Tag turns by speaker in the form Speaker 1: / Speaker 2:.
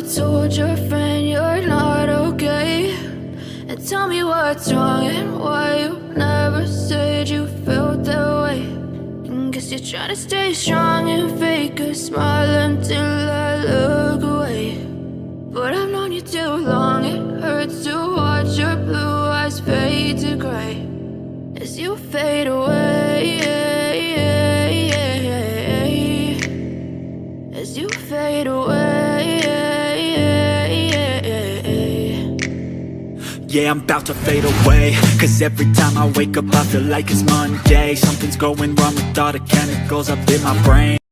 Speaker 1: told your friend you're not okay? And tell me what's wrong and why you never said you felt that way. And guess you're trying to stay strong and fake a smile until I look away. But I've known you too long, it hurts to watch your blue eyes fade to gray as you fade away, as you fade away.
Speaker 2: Yeah, I'm about to fade away, cause every time I wake up I feel like it's Monday. Something's going wrong with all the chemicals up in my brain.